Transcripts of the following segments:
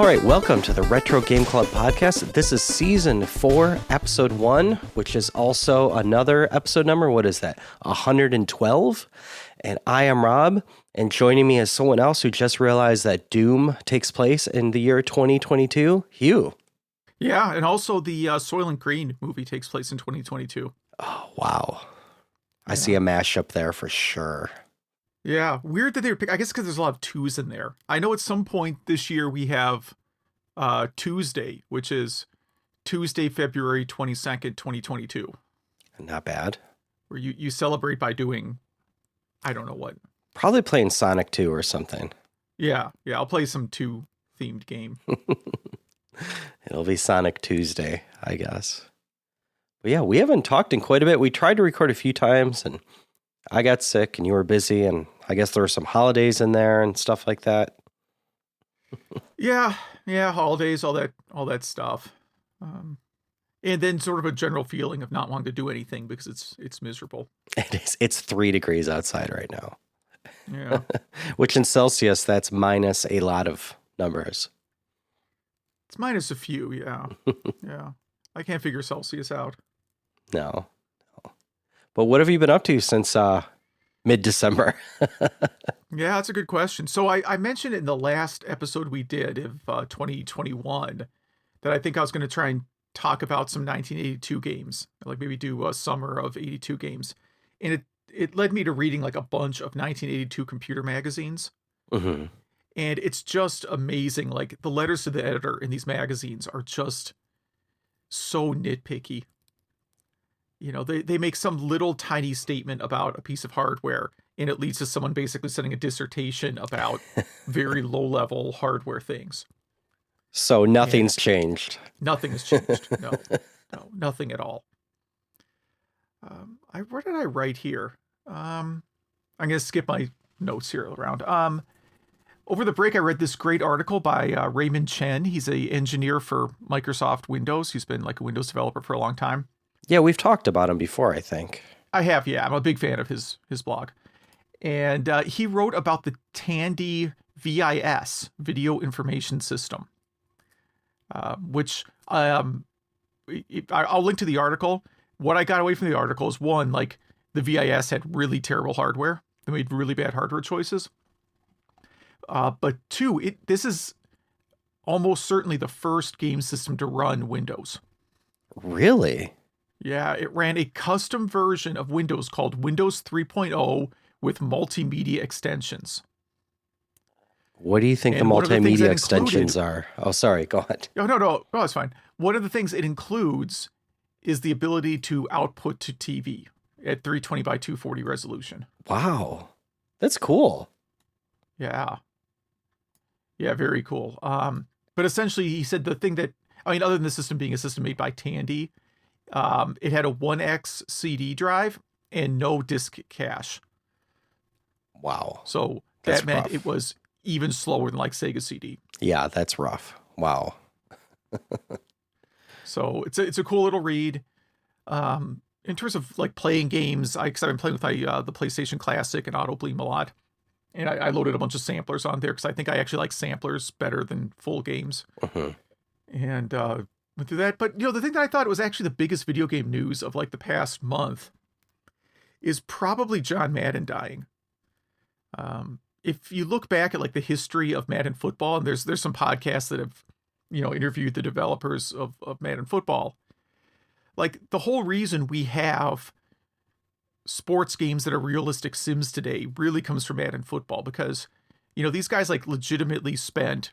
right, welcome to the Retro Game Club podcast. This is season 4, episode 1, which is also another episode number. What is that? 112. And I am Rob, and joining me is someone else who just realized that Doom takes place in the year 2022, Hugh. Yeah, and also the Soylent Green movie takes place in 2022. Oh, wow. I see a mashup there for sure. Yeah, weird that they were pick. I guess because there's a lot of twos in there. I know at some point this year we have Tuesday, which is Tuesday, February 22nd, 2022. Not bad. Where you celebrate by doing, I don't know what. Probably playing Sonic 2 or something. Yeah, I'll play some 2-themed game. It'll be Sonic Tuesday, I guess. But yeah, we haven't talked in quite a bit. We tried to record a few times, and I got sick, and you were busy, and I guess there were some holidays in there and stuff like that. yeah, holidays, all that stuff. And then sort of a general feeling of not wanting to do anything because it's miserable. It is. It's 3 degrees outside right now. Yeah. Which in Celsius, that's minus a lot of numbers. It's minus a few, yeah. Yeah. I can't figure Celsius out. No. But what have you been up to since mid-December? Yeah, that's a good question. So I mentioned in the last episode we did of 2021 that I think I was going to try and talk about some 1982 games, like maybe do a summer of 82 games. And it led me to reading like a bunch of 1982 computer magazines. Mm-hmm. And it's just amazing. Like the letters to the editor in these magazines are just so nitpicky. You know, they make some little tiny statement about a piece of hardware, and it leads to someone basically sending a dissertation about very low-level hardware things. So nothing's changed. Nothing has changed. No, nothing at all. What did I write here? I'm going to skip my notes here around. Over the break, I read this great article by Raymond Chen. He's an engineer for Microsoft Windows. He's been like a Windows developer for a long time. Yeah, we've talked about him before, I think. I have, yeah. I'm a big fan of his blog. And he wrote about the Tandy VIS, Video Information System, which I'll link to the article. What I got away from the article is, one, like the VIS had really terrible hardware. They made really bad hardware choices. But two, this is almost certainly the first game system to run Windows. Really? Yeah, it ran a custom version of Windows called Windows 3.0 with multimedia extensions. What do you think the multimedia extensions are? Oh, sorry, go ahead. No, it's fine. One of the things it includes is the ability to output to TV at 320 by 240 resolution. Wow, that's cool. Yeah, very cool. But essentially, he said the thing that, other than the system being a system made by Tandy, it had a 1X CD drive and no disk cache. Wow. So that meant it was even slower than like Sega CD. Yeah, that's rough. Wow. So it's a cool little read. In terms of like playing games, because I've been playing with the PlayStation Classic and Auto Bleem a lot. And I loaded a bunch of samplers on there because I think I actually like samplers better than full games. Uh-huh. And went through that. But, the thing that I thought was actually the biggest video game news of like the past month is probably John Madden dying. If you look back at like the history of Madden football, and there's some podcasts that have, interviewed the developers of Madden football, like the whole reason we have sports games that are realistic sims today really comes from Madden football, because, these guys like legitimately spent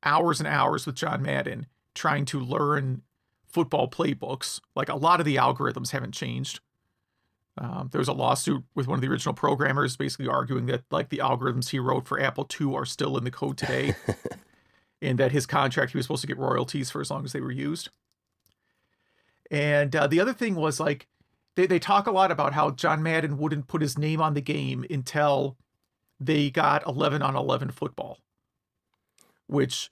hours and hours with John Madden trying to learn football playbooks. Like a lot of the algorithms haven't changed. There was a lawsuit with one of the original programmers basically arguing that like the algorithms he wrote for Apple II are still in the code today and that his contract, he was supposed to get royalties for as long as they were used. And the other thing was like, they talk a lot about how John Madden wouldn't put his name on the game until they got 11-on-11 football, which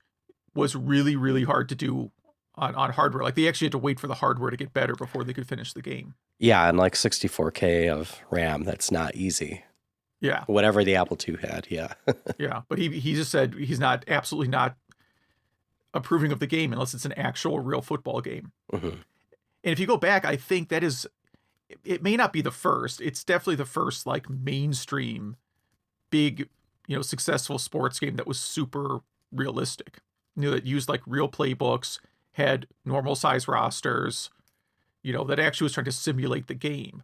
was really, really hard to do on hardware. Like they actually had to wait for the hardware to get better before they could finish the game. Yeah, and like 64K of RAM, that's not easy. Yeah. Whatever the Apple II had, yeah. Yeah, but he just said he's absolutely not approving of the game unless it's an actual real football game. Mm-hmm. And if you go back, I think that is, it may not be the first. It's definitely the first like mainstream, big, successful sports game that was super realistic. That used like real playbooks, had normal size rosters, that actually was trying to simulate the game.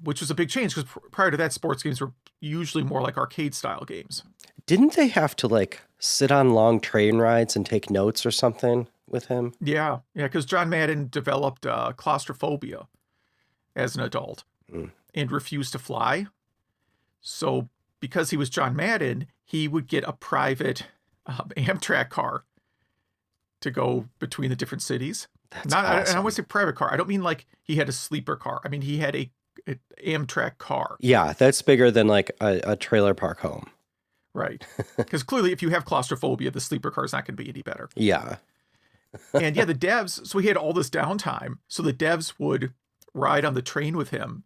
Which was a big change because prior to that, sports games were usually more like arcade style games. Didn't they have to like sit on long train rides and take notes or something with him? Yeah, because John Madden developed claustrophobia as an adult and refused to fly. So because he was John Madden, he would get a private Amtrak car to go between the different cities. That's awesome. And I want to say private car. I don't mean like he had a sleeper car. I mean, he had a Amtrak car. Yeah, that's bigger than like a trailer park home. Right. Because clearly if you have claustrophobia, the sleeper car is not going to be any better. Yeah. And the devs, so he had all this downtime. So the devs would ride on the train with him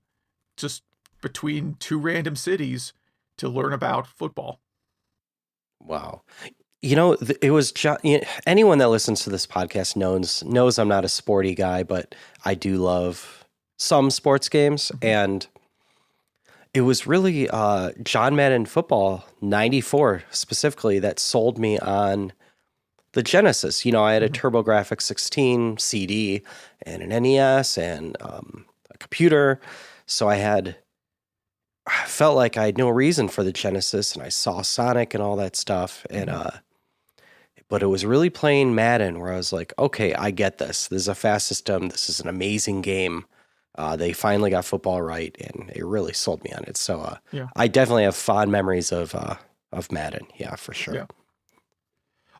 just between two random cities to learn about football. Wow. It was anyone that listens to this podcast knows I'm not a sporty guy, but I do love some sports games. Mm-hmm. And it was really John Madden Football 94 specifically that sold me on the Genesis. I had a TurboGrafx 16 CD and an NES and a computer. So I felt like I had no reason for the Genesis, and I saw Sonic and all that stuff. And, but it was really playing Madden where I was like, okay, I get this. This is a fast system. This is an amazing game. They finally got football right, and it really sold me on it. So I definitely have fond memories of Madden. Yeah, for sure. Yeah.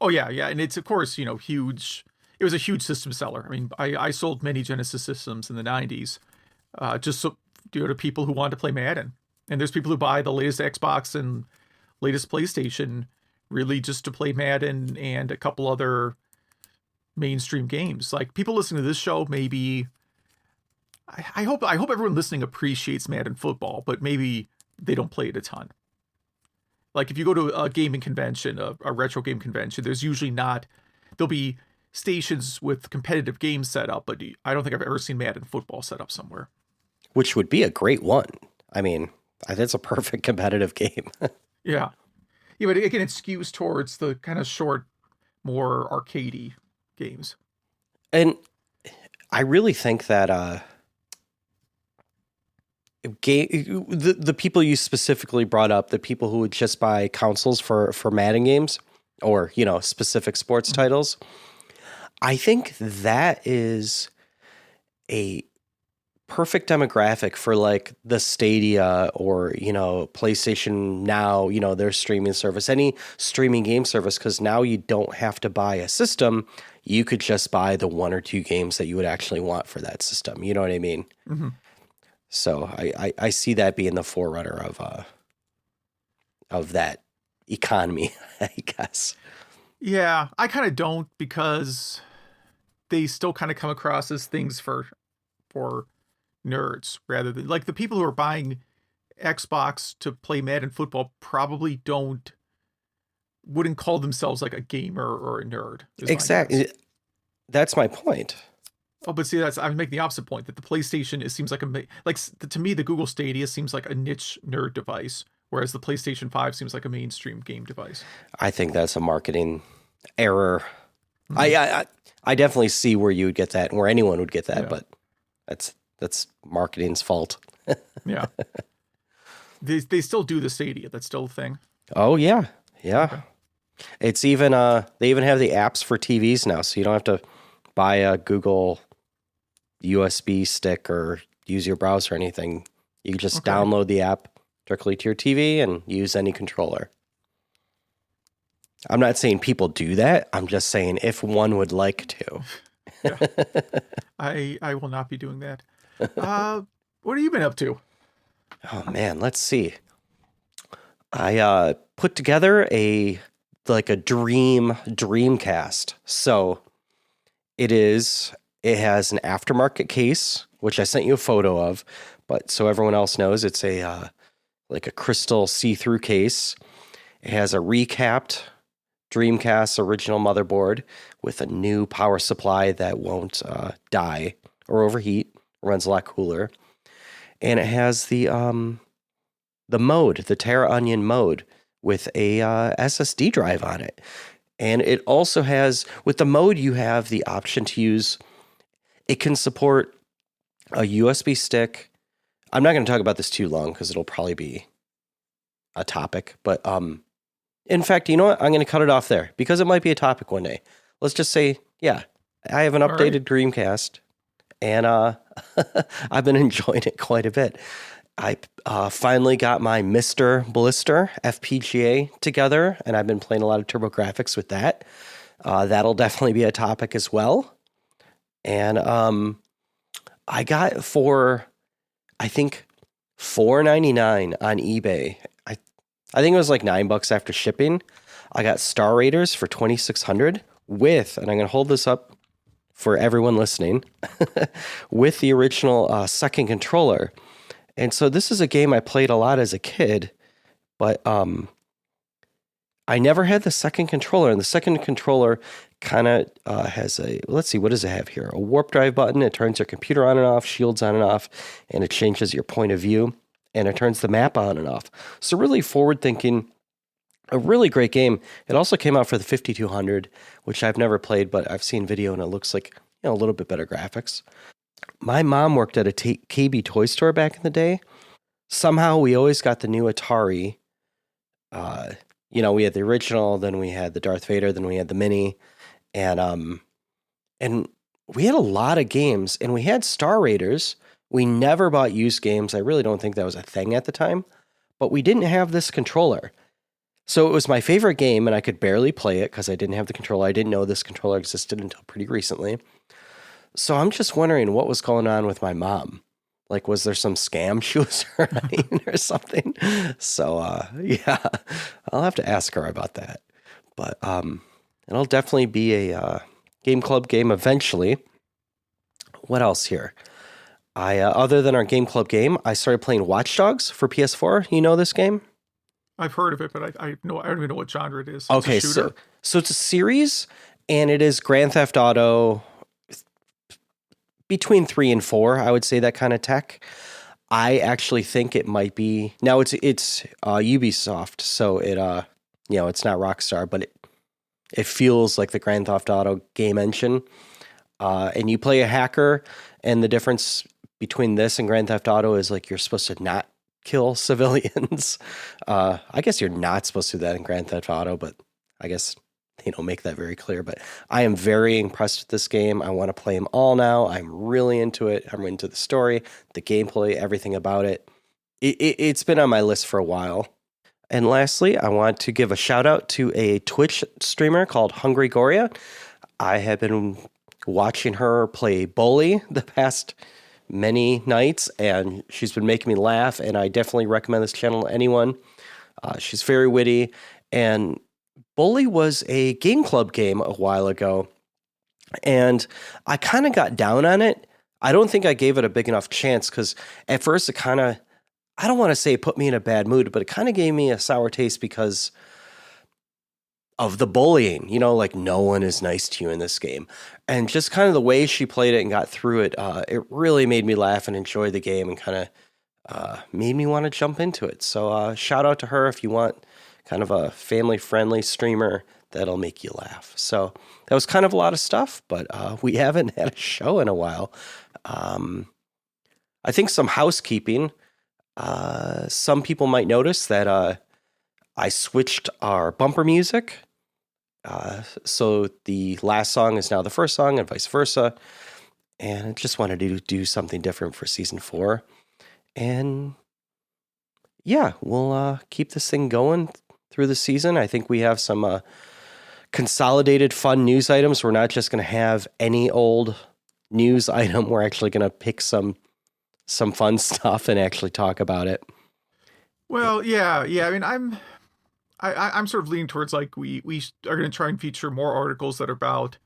Oh, yeah. And it's, of course, huge. It was a huge system seller. I mean, I sold many Genesis systems in the 90s just so to people who wanted to play Madden. And there's people who buy the latest Xbox and latest PlayStation really just to play Madden and a couple other mainstream games. Like people listening to this show, maybe I hope everyone listening appreciates Madden football, but maybe they don't play it a ton. Like if you go to a gaming convention, a retro game convention, there'll be stations with competitive games set up, but I don't think I've ever seen Madden football set up somewhere. Which would be a great one. I mean, that's a perfect competitive game. Yeah. Yeah, but again, it skews towards the kind of short, more arcadey games. And I really think that the people you specifically brought up, the people who would just buy consoles for Madden games or, specific sports titles, I think that is a perfect demographic for like the Stadia or, PlayStation Now, their streaming service, any streaming game service, because now you don't have to buy a system. You could just buy the one or two games that you would actually want for that system. You know what I mean? Mm-hmm. So I see that being the forerunner of that economy, I guess. Yeah, I kind of don't, because they still kind of come across as things for nerds rather than like the people who are buying Xbox to play Madden football probably wouldn't call themselves like a gamer or a nerd. Exactly. That's my point. Oh, but see, I'm making the opposite point, that the PlayStation, it seems like to me, the Google Stadia seems like a niche nerd device, whereas the PlayStation 5 seems like a mainstream game device. I think that's a marketing error. Mm-hmm. I definitely see where you would get that and where anyone would get that, but that's marketing's fault. Yeah. They still do the Stadia. That's still a thing. Oh, yeah. Yeah. Okay. It's even, they even have the apps for TVs now, so you don't have to buy a Google USB stick or use your browser or anything. You can just download the app directly to your TV and use any controller. I'm not saying people do that. I'm just saying if one would like to. Yeah. I will not be doing that. What have you been up to? Oh man, let's see. I put together a Dreamcast. So it has an aftermarket case, which I sent you a photo of, but so everyone else knows, it's a crystal see-through case. It has a recapped Dreamcast original motherboard with a new power supply that won't die or overheat. Runs a lot cooler. And it has the mode, the Terra Onion mode, with a SSD drive on it. And it also has, with the mode, you have the option to use, it can support a USB stick. I'm not going to talk about this too long because it'll probably be a topic. But in fact, you know what? I'm going to cut it off there because it might be a topic one day. Let's just say, yeah, I have an updated Dreamcast, and I've been enjoying it quite a bit. I finally got my Mr. Blister FPGA together, and I've been playing a lot of TurboGrafx with that. That'll definitely be a topic as well. And I got for, I think, $4.99 on eBay. I think it was like $9 after shipping. I got Star Raiders for $2,600 with, and I'm going to hold this up for everyone listening, with the original second controller. And so this is a game I played a lot as a kid, but I never had the second controller. And the second controller kind of has a, let's see, what does it have here? A warp drive button. It turns your computer on and off, shields on and off, and it changes your point of view, and it turns the map on and off. So really forward-thinking, a really great game. It also came out for the 5200, which I've never played, but I've seen video, and it looks like, you know, a little bit better graphics. My mom worked at a KB toy store back in the day. Somehow we always got the new Atari. You know, we had the original, then we had the Darth Vader, then we had the mini, and we had a lot of games, and we had Star Raiders. We never bought used games. I really don't think that was a thing at the time, but we didn't have this controller. So it was my favorite game, and I could barely play it because I didn't have the controller. I didn't know this controller existed until pretty recently. So I'm just wondering what was going on with my mom. Like, was there some scam she was running or something? So, yeah, I'll have to ask her about that. But it'll definitely be a Game Club game eventually. What else here? Other than our Game Club game, I started playing Watch Dogs for PS4. You know this game? I've heard of it, but I don't even know what genre it is. Okay, so it's a series, and it is Grand Theft Auto between 3 and 4, I would say, that kind of tech. I actually think it might be, now it's Ubisoft, so it you know, it's not Rockstar, but it feels like the Grand Theft Auto game engine. And you play a hacker, and the difference between this and Grand Theft Auto is like you're supposed to not kill civilians. I guess you're not supposed to do that in Grand Theft Auto, but I guess they don't make that very clear. But I am very impressed with this game. I want to play them all now. I'm really into it. I'm into the story, the gameplay, everything about it. It's been on my list for a while. And lastly, I want to give a shout out to a Twitch streamer called Hungry Goria. I have been watching her play Bully the past many nights, and she's been making me laugh, and I definitely recommend this channel to anyone. She's very witty, and Bully was a Game Club game a while ago, and I kind of got down on it. I don't think I gave it a big enough chance, because at first it kind of, I don't want to say it put me in a bad mood, but it kind of gave me a sour taste because of the bullying, you know, like no one is nice to you in this game. And just kind of the way she played it and got through it, it really made me laugh and enjoy the game, and kind of made me want to jump into it. So shout out to her if you want kind of a family-friendly streamer that'll make you laugh. So that was kind of a lot of stuff, but we haven't had a show in a while. I think some housekeeping. Some people might notice that I switched our bumper music. So the last song is now the first song, and vice versa. And I just wanted to do something different for season 4. And yeah, we'll keep this thing going through the season. I think we have some consolidated fun news items. We're not just going to have any old news item. We're actually going to pick some fun stuff and actually talk about it. Well, yeah. I mean, I'm sort of leaning towards like we are going to try and feature more articles that are about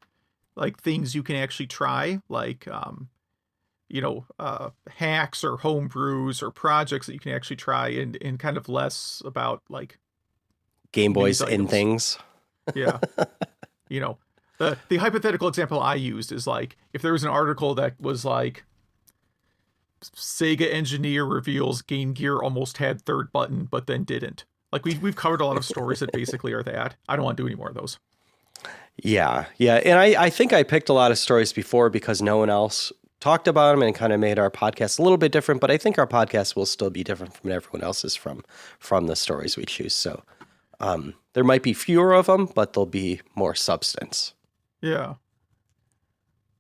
like things you can actually try, like hacks or home brews or projects that you can actually try, and kind of less about like Game Boys and things. Yeah. You know, the hypothetical example I used is like, if there was an article that was like, Sega engineer reveals Game Gear almost had third button, but then didn't. Like, we've covered a lot of stories that basically are that. I don't want to do any more of those. Yeah. And I think I picked a lot of stories before because no one else talked about them and kind of made our podcast a little bit different, but I think our podcast will still be different from everyone else's from the stories we choose. So there might be fewer of them, but there'll be more substance. Yeah.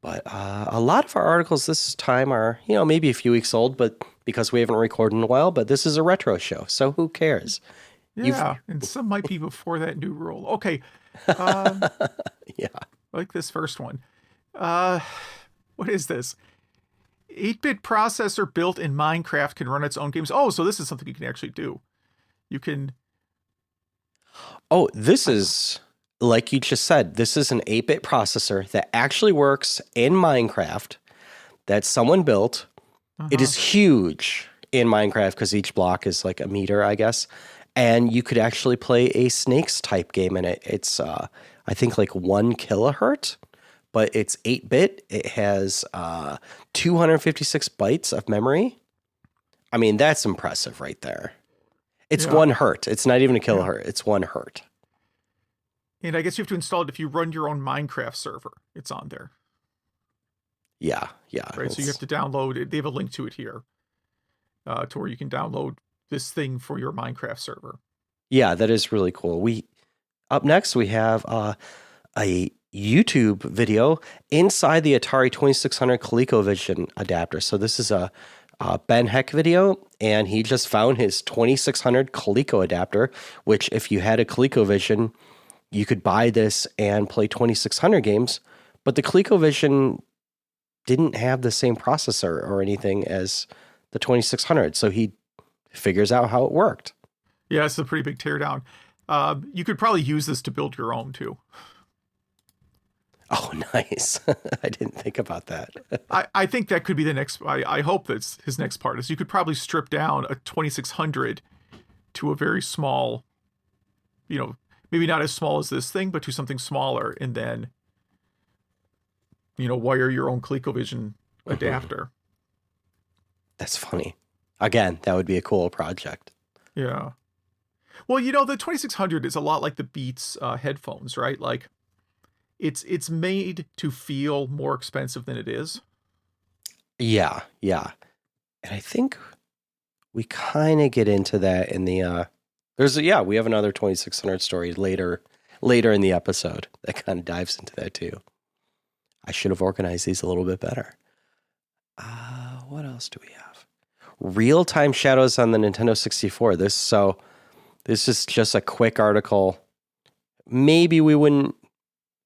But a lot of our articles this time are, maybe a few weeks old, but because we haven't recorded in a while, but this is a retro show, so who cares? Yeah, and some might be before that new rule. Okay. Yeah. Like this first one. What is this? 8-bit processor built in Minecraft can run its own games. Oh, so this is something you can actually do. You can... Oh, this is... Like you just said, this is an 8-bit processor that actually works in Minecraft that someone built. Uh-huh. It is huge in Minecraft because each block is like a meter, I guess. And you could actually play a Snakes type game in it. It's, I think, like 1 kilohertz, but it's 8-bit. It has 256 bytes of memory. I mean, that's impressive right there. It's 1 hertz. It's not even a kilohertz. It's 1 hertz. And I guess you have to install it if you run your own Minecraft server. It's on there. Yeah. Right, so you have to download it. They have a link to it here to where you can download this thing for your Minecraft server. Yeah, that is really cool. Up next, we have a YouTube video inside the Atari 2600 ColecoVision adapter. So this is a Ben Heck video, and he just found his 2600 Coleco adapter, which if you had a ColecoVision, you could buy this and play 2600 games, but the ColecoVision didn't have the same processor or anything as the 2600, so he figures out how it worked. Yeah, it's a pretty big teardown. You could probably use this to build your own, too. Oh, nice. I didn't think about that. I think that could be the next... I hope that's his next part, is you could probably strip down a 2600 to a very small, maybe not as small as this thing, but to something smaller, and then, wire your own ColecoVision adapter. That's funny. Again, that would be a cool project. Yeah. Well, the 2600 is a lot like the Beats headphones, right? Like, it's made to feel more expensive than it is. Yeah. And I think we kind of get into that in the... we have another 2600 story later in the episode that kind of dives into that too. I should have organized these a little bit better. What else do we have? Real-time shadows on the Nintendo 64. This is just a quick article. Maybe we wouldn't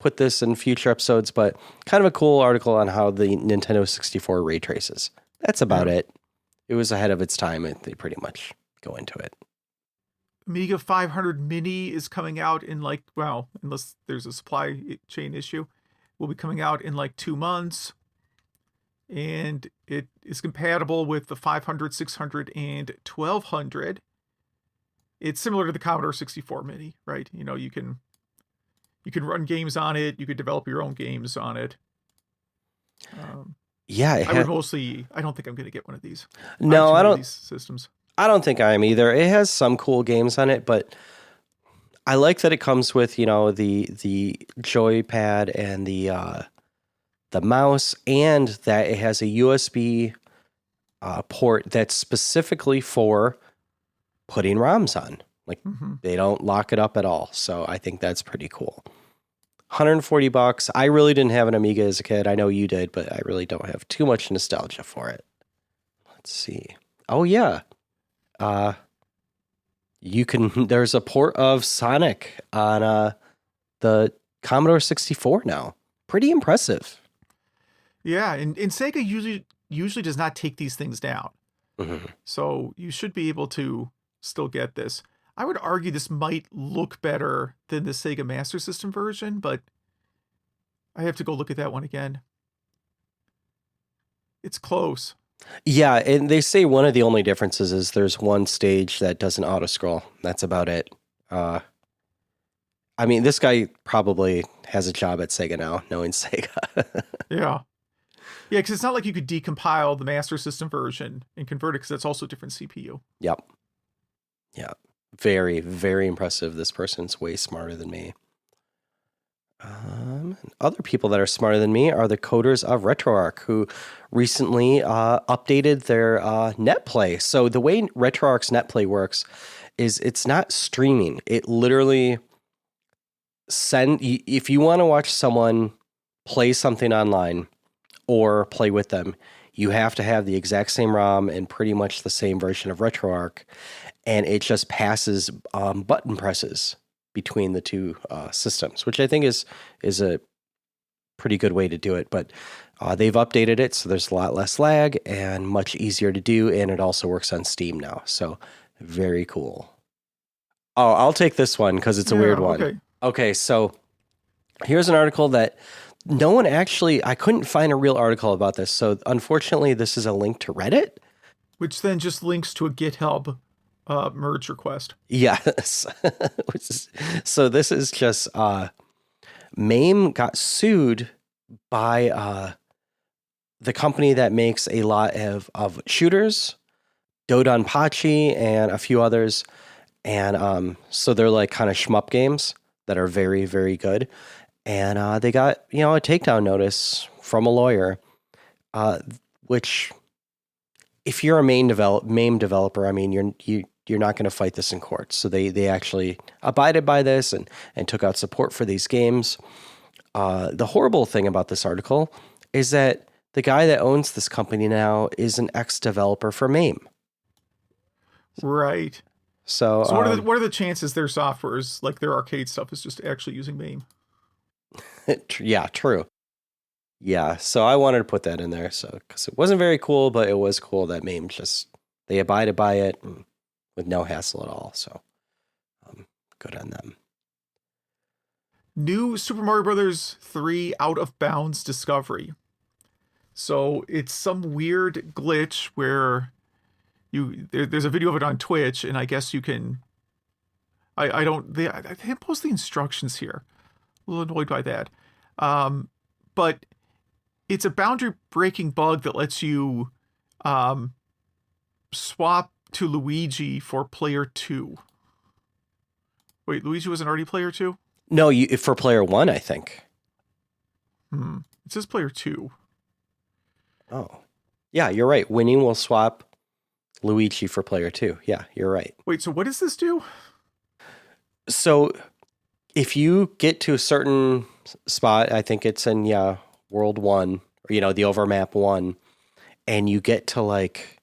put this in future episodes, but kind of a cool article on how the Nintendo 64 ray traces. That's about it. It was ahead of its time, and they pretty much go into it. Amiga 500 Mini is coming out in unless there's a supply chain issue, will be coming out in 2 months. And it is compatible with the 500, 600, and 1200. It's similar to the Commodore 64 Mini, right? You can run games on it. You could develop your own games on it. I don't think I'm going to get one of these. No, I don't. These systems. I don't think I am either. It has some cool games on it, but I like that it comes with, the joypad and the mouse, and that it has a USB port that's specifically for putting ROMs on. They don't lock it up at all. So I think that's pretty cool. $140. I really didn't have an Amiga as a kid. I know you did, but I really don't have too much nostalgia for it. Let's see. Oh yeah. There's a port of Sonic on the Commodore 64 now. Pretty impressive. Yeah, and Sega usually does not take these things down. Mm-hmm. So you should be able to still get this. I would argue this might look better than the Sega Master System version, but I have to go look at that one again. It's close. Yeah, and they say one of the only differences is there's one stage that doesn't auto-scroll. That's about it. I I mean, this guy probably has a job at Sega now, knowing Sega. Yeah. Yeah, because it's not like you could decompile the Master System version and convert it, because that's also a different CPU. Yep. Yeah. Very, very impressive. This person's way smarter than me. Other people that are smarter than me are the coders of RetroArch, who recently updated their NetPlay. So the way RetroArch's NetPlay works is it's not streaming. It literally if you want to watch someone play something online or play with them, you have to have the exact same ROM and pretty much the same version of RetroArch, and it just passes button presses between the two systems, which I think is a pretty good way to do it. But they've updated it, so there's a lot less lag and much easier to do, and it also works on Steam now. So very cool. Oh, I'll take this one because it's a weird one. Okay, so here's an article that no one actually, I couldn't find a real article about this. So unfortunately, this is a link to Reddit. Which then just links to a GitHub merge request. Yes. So this is just, MAME got sued by the company that makes a lot of shooters, Dodonpachi and a few others. And so they're like kind of shmup games that are very, very good. And they got, a takedown notice from a lawyer, which if you're a MAME developer, I mean, you're not going to fight this in court. So they actually abided by this and took out support for these games. The horrible thing about this article is that the guy that owns this company now is an ex-developer for MAME. Right. So what are the chances their software is, like their arcade stuff, is just actually using MAME? Yeah, true. Yeah, so I wanted to put that in there, because it wasn't very cool, but it was cool that MAME they abided by it with no hassle at all. So good on them. New Super Mario Brothers 3 Out of Bounds discovery. So it's some weird glitch where there's a video of it on Twitch, and I guess you can. They didn't post the instructions here. A little annoyed by that. But it's a boundary breaking bug that lets you swap to Luigi for player 2. Wait, Luigi wasn't already player 2? No, for player 1, I think. It says player 2. Oh. Yeah, you're right. Winnie will swap Luigi for player 2. Yeah, you're right. Wait, so what does this do? So if you get to a certain spot, I think it's in World 1, or the Overmap 1, and you get to like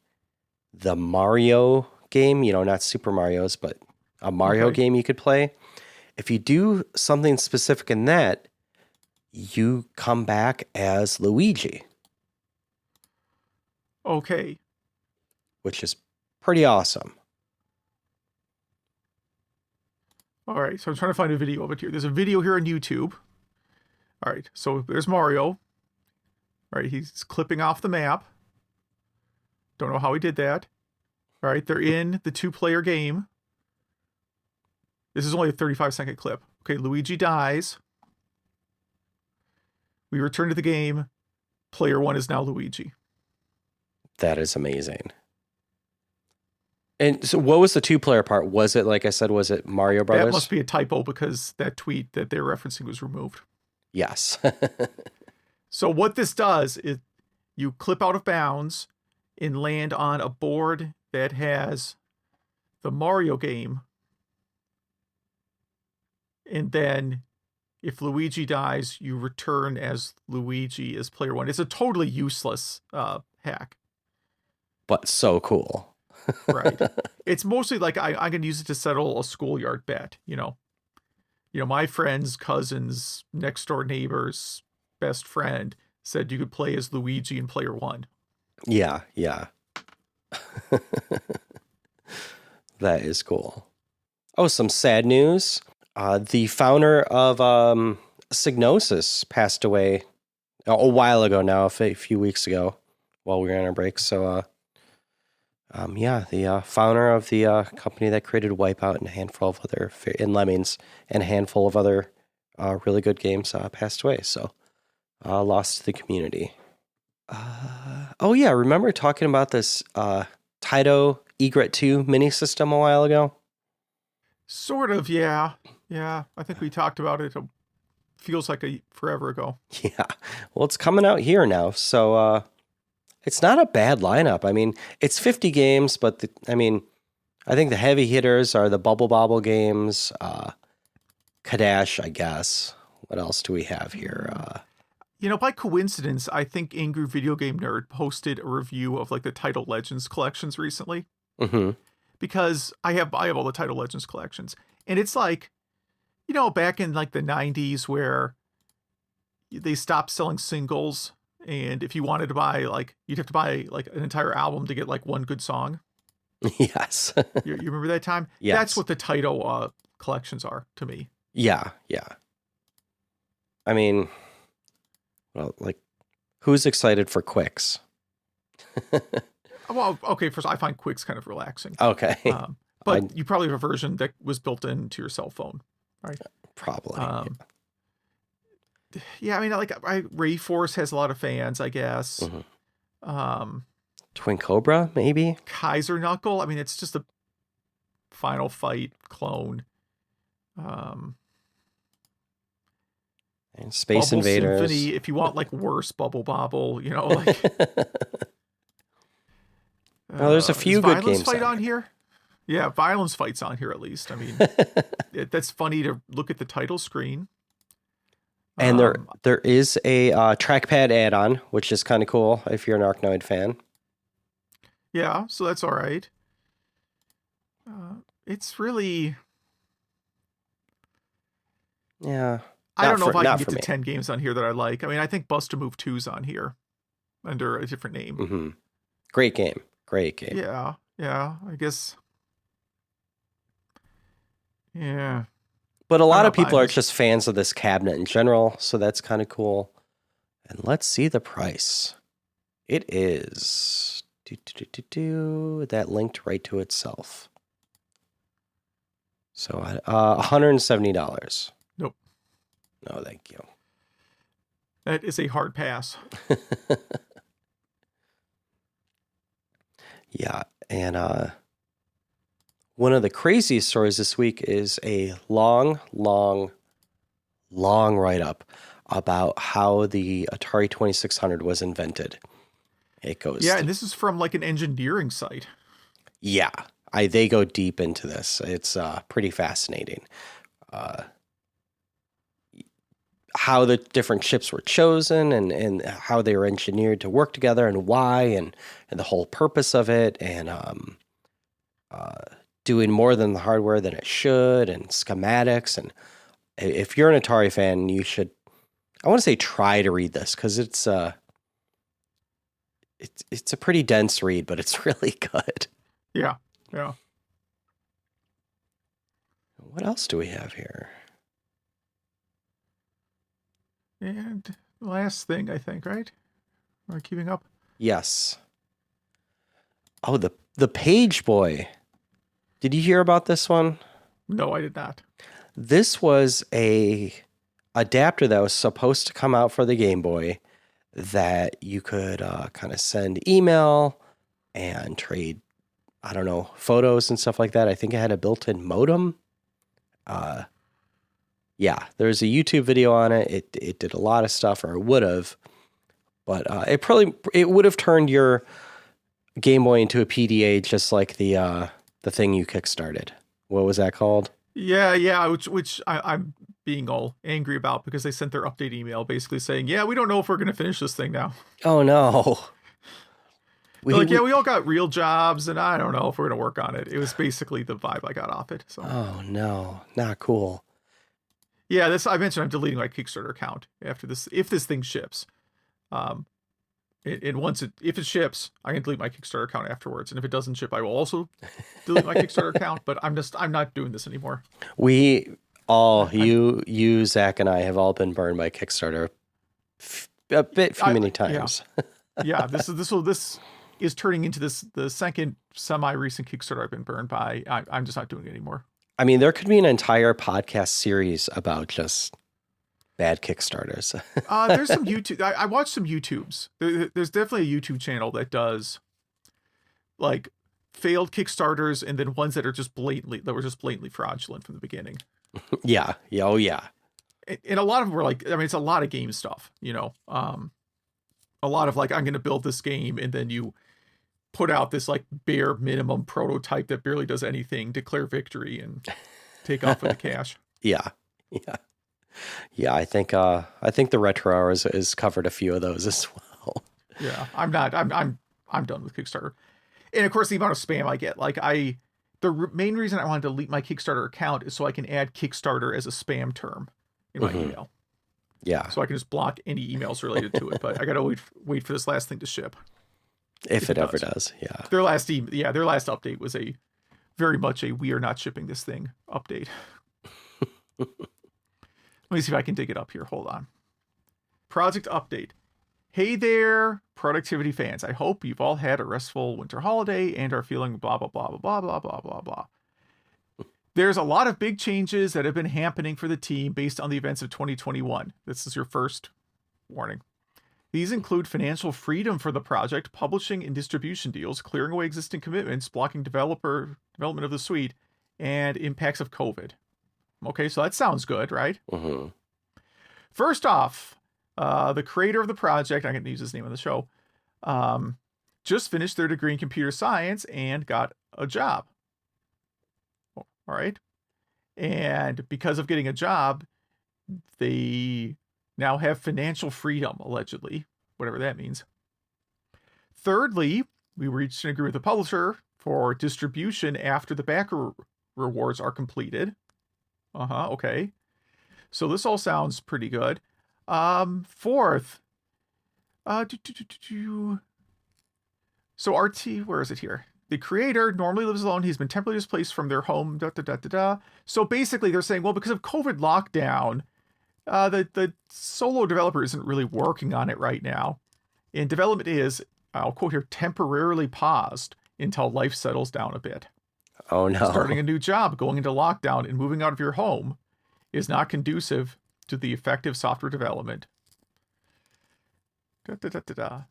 the Mario game, not Super Mario's, but a Mario game you could play. If you do something specific in that, you come back as Luigi. Okay. Which is pretty awesome. All right, so I'm trying to find a video of it here. There's a video here on YouTube. All right, so there's Mario. All right, he's clipping off the map. Don't know how he did that. All right, they're in the 2-player game. This is only a 35-second clip. Okay, Luigi dies. We return to the game. Player 1 is now Luigi. That is amazing. And so what was the 2-player part? Was it, like I said, was it Mario Brothers? That must be a typo because that tweet that they're referencing was removed. Yes. So what this does is you clip out of bounds and land on a board that has the Mario game. And then if Luigi dies, you return as Luigi as player 1. It's a totally useless hack. But so cool. Right. It's mostly like I can use it to settle a schoolyard bet, my friend's cousin's next door neighbor's best friend said you could play as Luigi in player 1. Yeah. That is cool. Oh, some sad news. The founder of Psygnosis passed away a while ago now, a few weeks ago while we were on our break. So Yeah, the founder of the company that created Wipeout and a handful of other, and Lemmings, and a handful of other really good games passed away. So lost to the community. Oh yeah, remember talking about this Taito Egret 2 mini system a while ago? Sort of, yeah. Yeah, I think we talked about it. It feels like forever ago. Yeah, well, it's coming out here now, so it's not a bad lineup. I mean, it's 50 games, but I think the heavy hitters are the Bubble Bobble games, Kadash, I guess. What else do we have here? By coincidence, I think Angry Video Game Nerd posted a review of like the Title Legends collections recently. Mm-hmm. Because I have all the Title Legends collections. And it's like, back in like the 90s where they stopped selling singles. And if you wanted to buy, like, you'd have to buy like an entire album to get like one good song. Yes. You remember that time? Yes. That's what the Taito collections are to me. Yeah, yeah. I mean, well, like, who's excited for Quicks? Well, okay, first, I find Quicks kind of relaxing. Okay. But you probably have a version that was built into your cell phone, right? Probably. Yeah, I mean, like, Rayforce has a lot of fans, I guess. Mm-hmm. Twin Cobra, maybe? Kaiser Knuckle. I mean, it's just a Final Fight clone. And Space Bubble Invaders. Symphony, if you want, like, worse Bubble Bobble, like... Well, there's a few good games. Violence Fight on here? Yeah, Violence Fight's on here at least. I mean, that's funny to look at the title screen. And there is a trackpad add-on, which is kind of cool if you're an Arkanoid fan. Yeah, so that's all right. It's really... Yeah. I don't know if I can get to 10 games on here that I like. I mean, I think Bust-A-Move 2's on here under a different name. Mm-hmm. Great game. Great game. Yeah, I guess. Yeah. But a lot of people are just fans of this cabinet in general, so that's kind of cool. And let's see the price. It is... that linked right to itself. So $170. Nope. No, thank you. That is a hard pass. Yeah, and one of the craziest stories this week is a long write-up about how the Atari 2600 was invented. It goes... Yeah, and this is from like an engineering site. Yeah, they go deep into this. It's pretty fascinating. How the different chips were chosen and how they were engineered to work together and why and the whole purpose of it and doing more than the hardware than it should and schematics. And if you're an Atari fan, you should, I want to say, try to read this because it's a pretty dense read, but it's really good. Yeah. What else do we have here? And last thing, I think, right? Am I keeping up? Yes. Oh, the Page Boy. Did you hear about this one? No, I did not. This was a adapter that was supposed to come out for the Game Boy that you could kind of send email and trade, I don't know, photos and stuff like that. I think it had a built-in modem. Yeah, there's a YouTube video on it. It did a lot of stuff, or it would have, but it would have turned your Game Boy into a PDA, just like the thing you kickstarted. What was that called? Yeah, which I'm being all angry about because they sent their update email basically saying, yeah, we don't know if we're going to finish this thing now. Oh no. We all got real jobs, and I don't know if we're going to work on it. It was basically the vibe I got off it. So. Oh no, not cool. Yeah, I mentioned I'm deleting my Kickstarter account after this, if this thing ships. If it ships, I can delete my Kickstarter account afterwards. And if it doesn't ship, I will also delete my Kickstarter account, but I'm not doing this anymore. You, Zach, and I have all been burned by Kickstarter many times. Yeah, this is turning into the second semi-recent Kickstarter I've been burned by. I'm just not doing it anymore. I mean, there could be an entire podcast series about just bad Kickstarters. There's some YouTube. I watched some YouTubes. There's definitely a YouTube channel that does like failed Kickstarters and then ones that were just blatantly fraudulent from the beginning. Yeah. Oh, yeah. And a lot of them were like, I mean, it's a lot of game stuff, you know. A lot of like, I'm going to build this game, and then you put out this like bare minimum prototype that barely does anything, declare victory, and take off with the cash. Yeah. I think the Retro Hours has covered a few of those as well. Yeah, I'm done with Kickstarter, and of course the amount of spam I get. Like the main reason I wanted to delete my Kickstarter account is so I can add Kickstarter as a spam term in my email. Yeah. So I can just block any emails related to it. But I gotta wait for this last thing to ship. If it ever does. Yeah. Their last update was very much a we are not shipping this thing update. Let me see if I can dig it up here. Hold on. Project update. Hey there, productivity fans. I hope you've all had a restful winter holiday and are feeling blah, blah, blah, blah, blah, blah, blah, blah. There's a lot of big changes that have been happening for the team based on the events of 2021. This is your first warning. These include financial freedom for the project, publishing and distribution deals, clearing away existing commitments, blocking development of the suite, and impacts of COVID. Okay, so that sounds good, right? Mm-hmm. First off, the creator of the project, I'm going to use his name on the show, just finished their degree in computer science and got a job. All right. And because of getting a job, they now have financial freedom, allegedly, whatever that means. Thirdly, we reached an agreement with the publisher for distribution after the backer rewards are completed. Okay. So this all sounds pretty good. Fourth, so RT, where is it here? The creator normally lives alone. He's been temporarily displaced from their home. So basically, they're saying, well, because of COVID lockdown, the solo developer isn't really working on it right now. And development is, I'll quote here, temporarily paused until life settles down a bit. Oh, no. Starting a new job, going into lockdown, and moving out of your home is not conducive to the effective software development.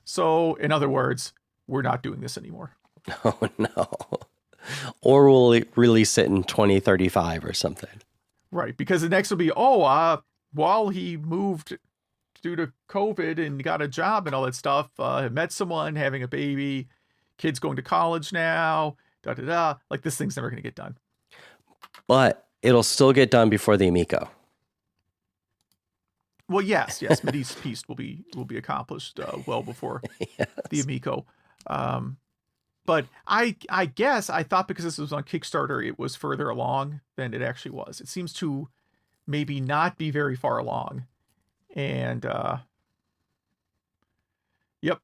So, in other words, we're not doing this anymore. Oh, no. Or we'll release it in 2035 or something. Right, because the next will be, while he moved due to COVID and got a job and all that stuff, met someone, having a baby, kids going to college now, like this thing's never going to get done. But it'll still get done before the Amico. Well, yes, Mideast Peace will be accomplished well before the Amico. But I guess I thought because this was on Kickstarter, it was further along than it actually was. It seems to maybe not be very far along. And, yep.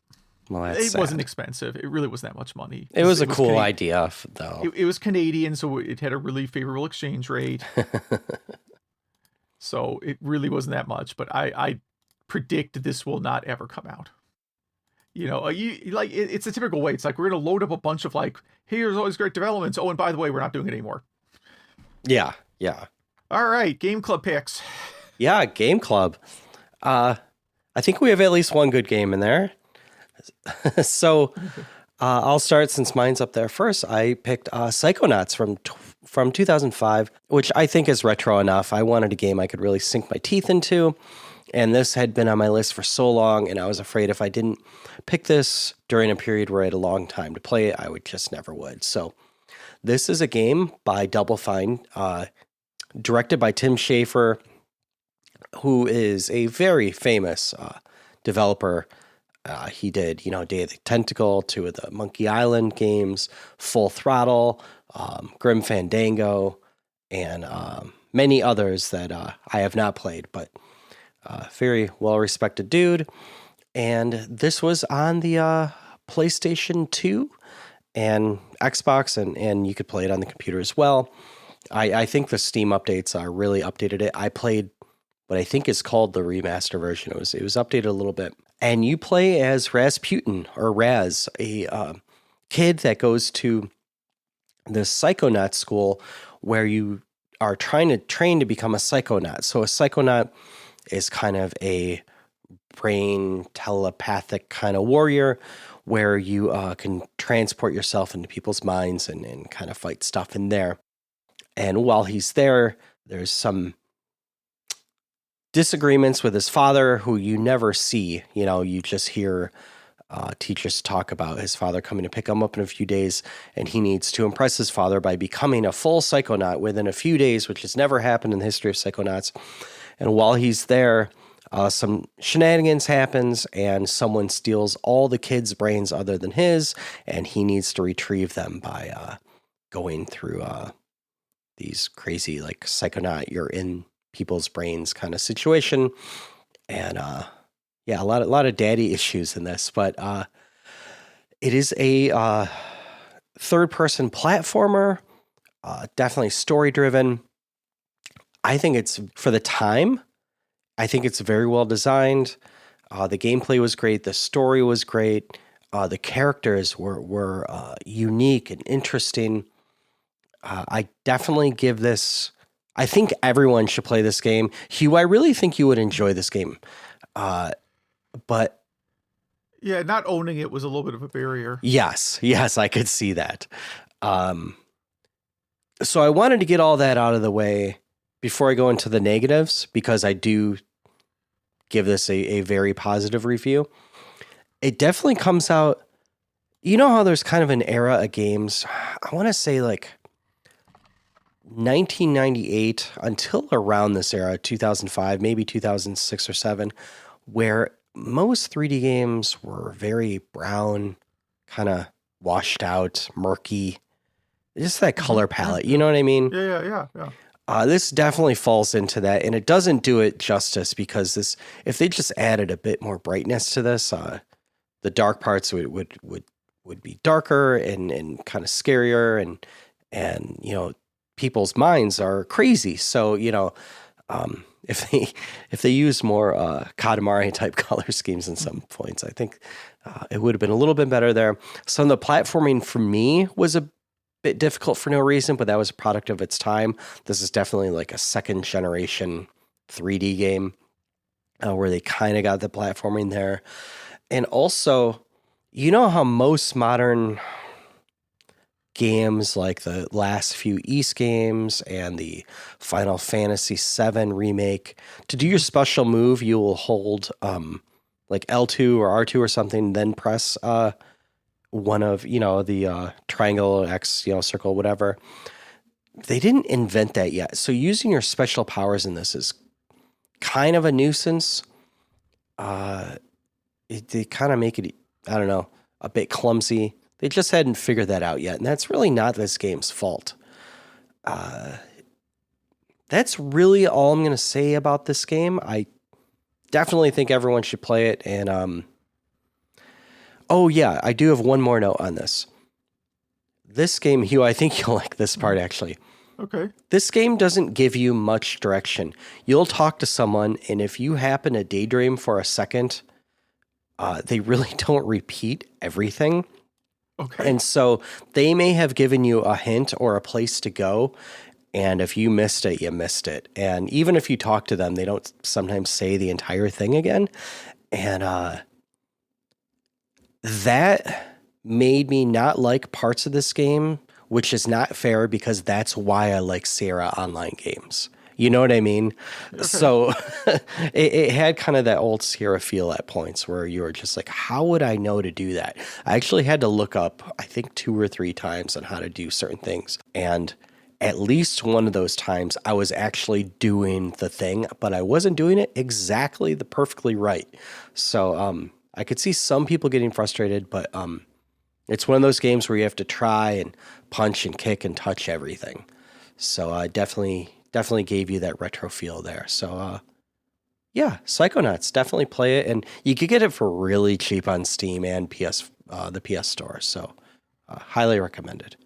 Well, it wasn't expensive. It really wasn't that much money. It was a cool idea, though. It was Canadian, so it had a really favorable exchange rate. So it really wasn't that much. But I predict this will not ever come out. You know, it's a typical way. It's like we're going to load up a bunch of like, hey, here's all these great developments. Oh, and by the way, we're not doing it anymore. Yeah. All right, Game Club picks. Yeah, Game Club. I think we have at least one good game in there. So I'll start since mine's up there first. I picked Psychonauts from 2005, which I think is retro enough. I wanted a game I could really sink my teeth into. And this had been on my list for so long, and I was afraid if I didn't pick this during a period where I had a long time to play it, I would just never would. So this is a game by Double Fine, directed by Tim Schafer, who is a very famous developer. He did, Day of the Tentacle, 2 of the Monkey Island games, Full Throttle, Grim Fandango, and many others that I have not played, but very well-respected dude. And this was on the PlayStation 2 and Xbox, and you could play it on the computer as well. I think the Steam updates really updated it. I played what I think is called the remaster version. It was updated a little bit. And you play as Rasputin, or Raz, a kid that goes to this Psychonaut school where you are trying to train to become a Psychonaut. So a Psychonaut is kind of a brain telepathic kind of warrior where you can transport yourself into people's minds and kind of fight stuff in there. And while he's there, there's some disagreements with his father who you never see. You know, you just hear teachers talk about his father coming to pick him up in a few days, and he needs to impress his father by becoming a full Psychonaut within a few days, which has never happened in the history of Psychonauts. And while he's there, some shenanigans happens, and someone steals all the kids' brains other than his, and he needs to retrieve them by going through these crazy, like, Psychonaut, you're in people's brains kind of situation. And yeah, a lot of daddy issues in this, but it is a third-person platformer, definitely story-driven. I think it's, for the time, I think it's very well designed. The gameplay was great. The story was great. The characters were unique and interesting. I definitely give this... I think everyone should play this game. Hugh, I really think you would enjoy this game. But yeah, not owning it was a little bit of a barrier. Yes, I could see that. So I wanted to get all that out of the way before I go into the negatives, because I do give this a very positive review. It definitely comes out, you know how there's kind of an era of games, I want to say like 1998 until around this era, 2005, maybe 2006 or 7, where most 3D games were very brown, kind of washed out, murky. Just that color palette, you know what I mean? Yeah. This definitely falls into that, and it doesn't do it justice, because this, if they just added a bit more brightness to this, the dark parts would be darker and kind of scarier, and you know, people's minds are crazy. So, you know, if they use more Katamari type color schemes in some points, I think it would have been a little bit better there. Some of the platforming for me was a bit difficult for no reason, but that was a product of its time. This is definitely like a second generation 3D game where they kind of got the platforming there. And also, you know how most modern games like the last few East games and the Final Fantasy VII remake, to do your special move, you will hold like L2 or R2 or something, then press one of, you know, the triangle, X, you know, circle, whatever. They didn't invent that yet. So using your special powers in this is kind of a nuisance. They kind of make it, I don't know, a bit clumsy. They just hadn't figured that out yet, and that's really not this game's fault. That's really all I'm going to say about this game. I definitely think everyone should play it, and oh yeah, I do have one more note on this. This game, Hugh, I think you'll like this part actually. Okay. This game doesn't give you much direction. You'll talk to someone, and if you happen to daydream for a second, they really don't repeat everything. Okay. And so they may have given you a hint or a place to go, and if you missed it, you missed it. And even if you talk to them, they don't sometimes say the entire thing again. And that made me not like parts of this game, which is not fair, because that's why I like Sierra Online games. You know what I mean? Okay. So it had kind of that old Sierra feel at points where you were just like, how would I know to do that? I actually had to look up, I think 2 or 3 times on how to do certain things. And at least one of those times I was actually doing the thing, but I wasn't doing it exactly the perfectly right. So I could see some people getting frustrated, but it's one of those games where you have to try and punch and kick and touch everything. So I definitely gave you that retro feel there. So yeah, Psychonauts, definitely play it, and you could get it for really cheap on Steam and the PS Store. So highly recommended.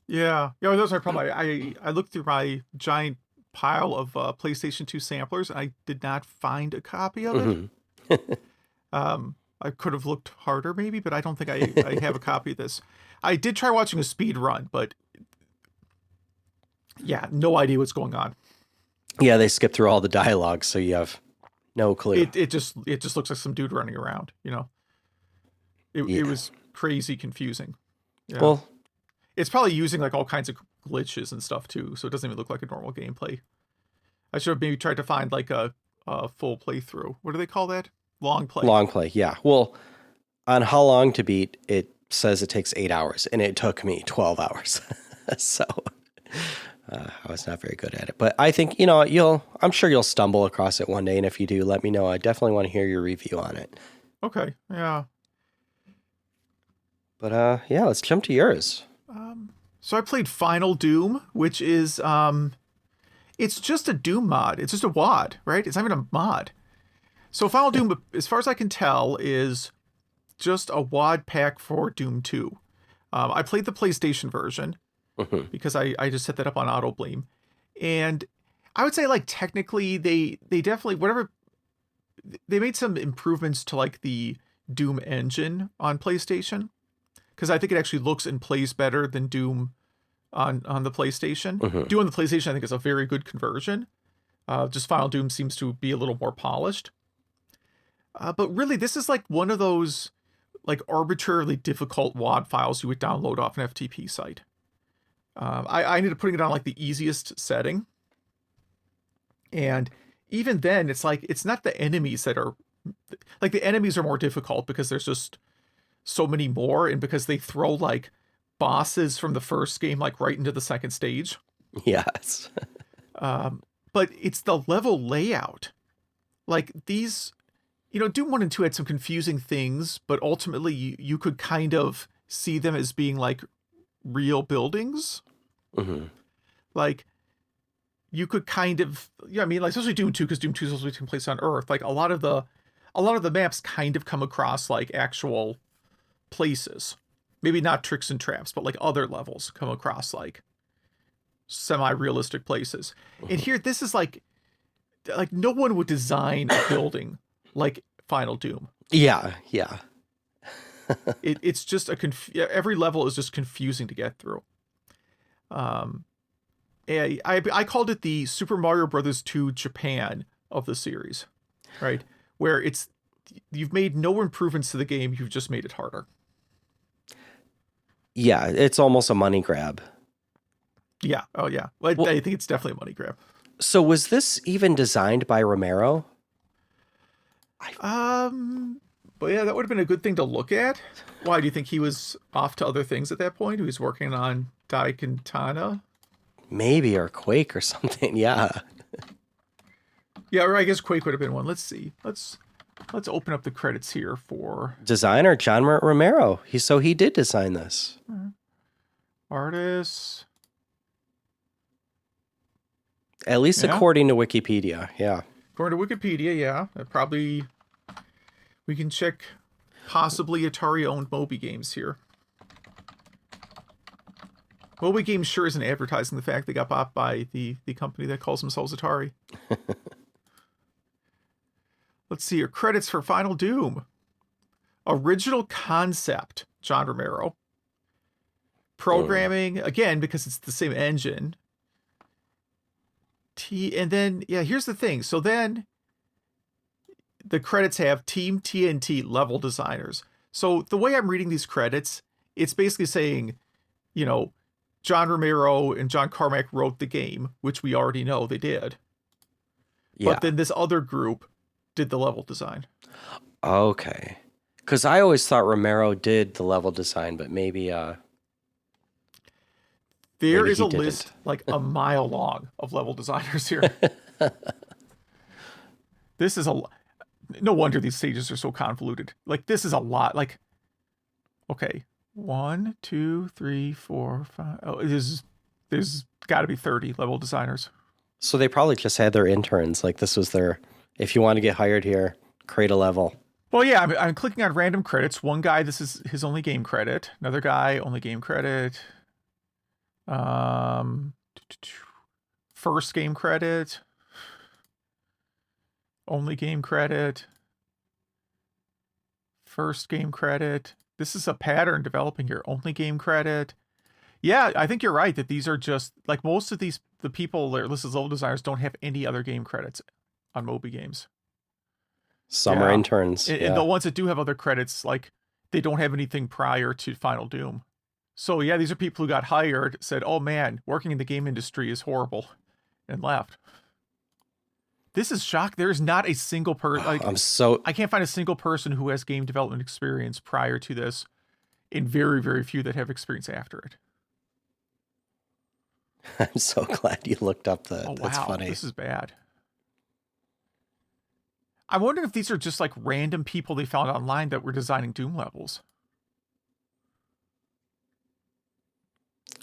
Yeah, that's my problem. I looked through my giant pile of PlayStation 2 samplers, and I did not find a copy of it. I could have looked harder maybe, but I don't think I have a copy of this. I did try watching a speed run, but yeah, no idea what's going on. Yeah, they skip through all the dialogue, so you have no clue. It just looks like some dude running around, you know. It was crazy confusing. Yeah. Well, it's probably using like all kinds of glitches and stuff too, so it doesn't even look like a normal gameplay. I should have maybe tried to find like a full playthrough. What do they call that? Long play. Long play, yeah. Well, on How Long to Beat, it says it takes 8 hours, and it took me 12 hours. So I was not very good at it. But I think, I'm sure you'll stumble across it one day, and if you do, let me know. I definitely want to hear your review on it. Okay, yeah. But yeah, let's jump to yours. So I played Final Doom, which is it's just a Doom mod. It's just a WAD, right? It's not even a mod. So Final Doom, as far as I can tell, is just a WAD pack for Doom 2. I played the PlayStation version because I just set that up on Auto Bleem. And I would say, like, technically they definitely, they made some improvements to like the Doom engine on PlayStation, because I think it actually looks and plays better than Doom on the PlayStation. Doom on the PlayStation, I think, is a very good conversion. Just Final Doom seems to be a little more polished. But really, this is like one of those like arbitrarily difficult WAD files you would download off an FTP site. I ended up putting it on like the easiest setting. And even then, it's like, it's not the enemies that are, like, the enemies are more difficult because there's just so many more, and because they throw like bosses from the first game like right into the second stage. Yes. But it's the level layout. Like these, Doom 1 and 2 had some confusing things, but ultimately you could kind of see them as being like real buildings. Like you could kind of, like especially Doom 2, because Doom 2 is supposed to take place on Earth. Like a lot of the maps kind of come across like actual places. Maybe not tricks and traps, but like other levels come across like semi-realistic places. And here, this is like no one would design a building like Final Doom. Yeah. It's just every level is just confusing to get through. I called it the Super Mario Brothers 2 Japan of the series, right? Where you've made no improvements to the game, you've just made it harder. Yeah, it's almost a money grab. Yeah. Oh, yeah. Well, I think it's definitely a money grab. So was this even designed by Romero? But yeah, that would have been a good thing to look at. Why do you think he was off to other things at that point? He was working on Daikatana? Maybe, or Quake or something. Yeah. Yeah, or I guess Quake would have been one. Let's see. Let's open up the credits here for designer John Romero. He did design this. Artists. At least according to Wikipedia. Yeah. According to Wikipedia, yeah. Probably we can check possibly Atari-owned Moby Games here. Moby Games sure isn't advertising the fact they got bought by the company that calls themselves Atari. Let's see your credits for Final Doom. Original concept, John Romero. Programming, again, because it's the same engine. And then, here's the thing. So then the credits have Team TNT level designers. So the way I'm reading these credits, it's basically saying, John Romero and John Carmack wrote the game, which we already know they did. Yeah. But then this other group did the level design. Okay. Because I always thought Romero did the level design, but maybe... There is a list like a mile long of level designers here. This is no wonder these stages are so convoluted. Like, this is a lot. Like, okay, 1, 2, 3, 4, 5. Oh, there's got to be 30 level designers. So they probably just had their interns. Like, this was their, if you want to get hired here, create a level. Well, yeah, I'm clicking on random credits. One guy, this is his only game credit. Another guy, only game credit. First game credit. Only game credit. First game credit. This is a pattern developing here. Only game credit. Yeah, I think you're right that these are just like most of the people that are listed as level designers don't have any other game credits on Moby Games. Some are interns. And the ones that do have other credits, like they don't have anything prior to Final Doom. So yeah, these are people who got hired, said, "Oh man, working in the game industry is horrible," and left. This is shock. There's not a single person. Like, I can't find a single person who has game development experience prior to this, and very, very few that have experience after it. I'm so glad you looked up the. Oh, That's wow, funny. This is bad. I wonder if these are just like random people they found online that were designing Doom levels.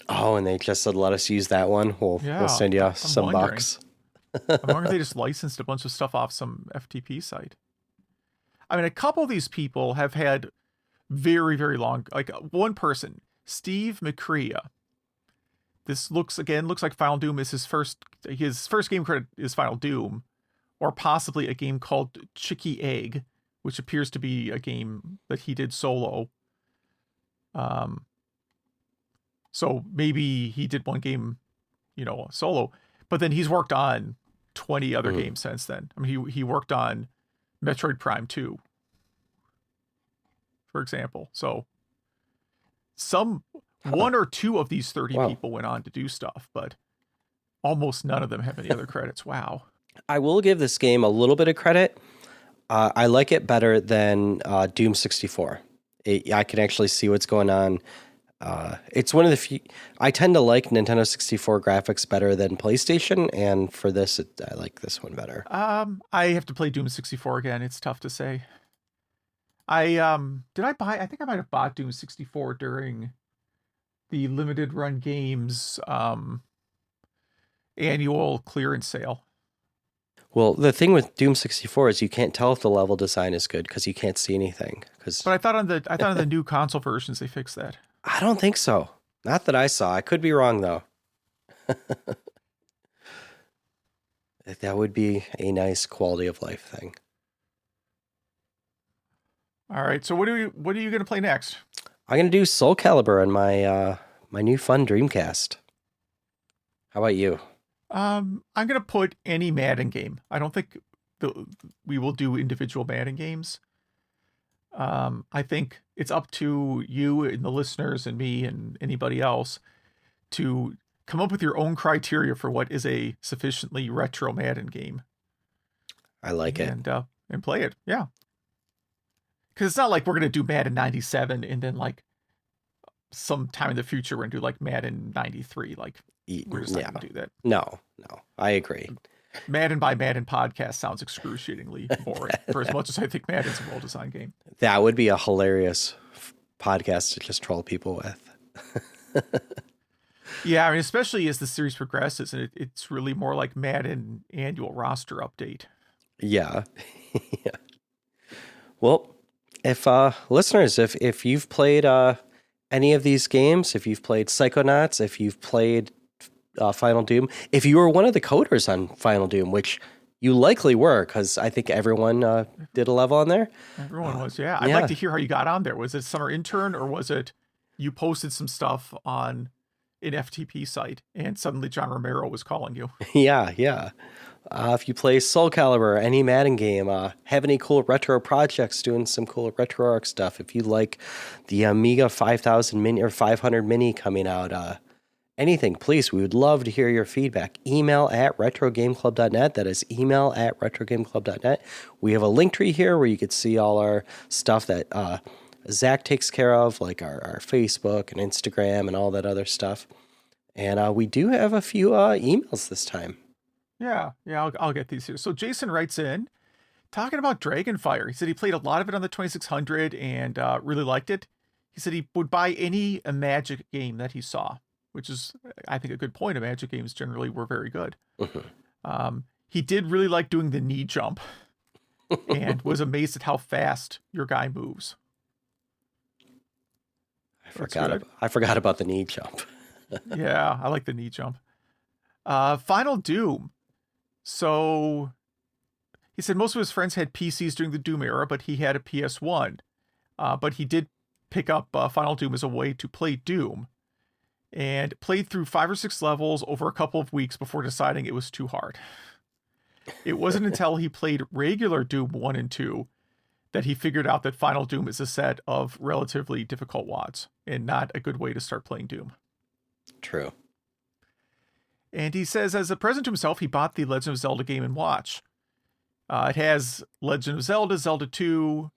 Oh, and they just said, let us use that one. We'll send you some bucks. I wonder if they just licensed a bunch of stuff off some FTP site. I mean, a couple of these people have had very, very long, like one person, Steve McCrea. This looks like Final Doom is his first game credit is Final Doom, or possibly a game called Chicky Egg, which appears to be a game that he did solo. So maybe he did one game, solo, but then he's worked on 20 other games since then. I mean, he worked on Metroid Prime 2, for example. So one or two of these 30 people went on to do stuff, but almost none of them have any other credits. Wow. I will give this game a little bit of credit. I like it better than Doom 64. I can actually see what's going on. It's one of the few. I tend to like Nintendo 64 graphics better than PlayStation, and for this, I like this one better. I have to play Doom 64 again. It's tough to say. I think I might have bought Doom 64 during the limited run games annual clearance sale. Well, the thing with Doom 64 is you can't tell if the level design is good because you can't see anything. But I thought on the new console versions they fixed that. I don't think so. Not that I saw. I could be wrong though. That would be a nice quality of life thing. All right. So what are you going to play next? I'm going to do Soul Calibur on my my new fun Dreamcast. How about you? I'm going to put any Madden game. I don't think we will do individual Madden games. I think it's up to you and the listeners and me and anybody else to come up with your own criteria for what is a sufficiently retro Madden game. I like it. And play it. Yeah. Because it's not like we're going to do Madden 97 and then like sometime in the future we're going to do like Madden 93. Like we're just not going to do that. No, I agree. Madden by Madden podcast sounds excruciatingly boring for as much as I think Madden's a well-designed game. That would be a hilarious podcast to just troll people with. Yeah, I mean, especially as the series progresses, and it's really more like Madden annual roster update. Yeah. Yeah. Well, if listeners, if you've played any of these games, if you've played Psychonauts, if you've played Final Doom, if you were one of the coders on Final Doom, which you likely were, because I think everyone did a level on there. Everyone was, yeah. I'd like to hear how you got on there. Was it summer intern, or was it you posted some stuff on an FTP site and suddenly John Romero was calling you? Yeah. If you play Soul Calibur, any Madden game, have any cool retro projects doing some cool RetroArch stuff, if you like the Amiga 5000 mini or 500 mini coming out, anything, please, we would love to hear your feedback. Email at retrogameclub.net. That is email at retrogameclub.net. We have a link tree here where you could see all our stuff that Zach takes care of, like our Facebook and Instagram and all that other stuff. And we do have a few emails this time. Yeah, I'll get these here. So Jason writes in talking about Dragonfire. He said he played a lot of it on the 2600 and really liked it. He said he would buy any Magic game that he saw, which is, I think, a good point. Magic games generally were very good. Mm-hmm. He did really like doing the knee jump and was amazed at how fast your guy moves. I forgot about the knee jump. Yeah, I like the knee jump. Final Doom. So he said most of his friends had PCs during the Doom era, but he had a PS1. but he did pick up Final Doom as a way to play Doom, and played through 5 or 6 levels over a couple of weeks before deciding it was too hard. It wasn't until he played regular Doom 1 and 2 that he figured out that Final Doom is a set of relatively difficult WODs and not a good way to start playing Doom. True. And he says, as a present to himself, he bought the Legend of Zelda Game & Watch. It has Legend of Zelda, Zelda 2,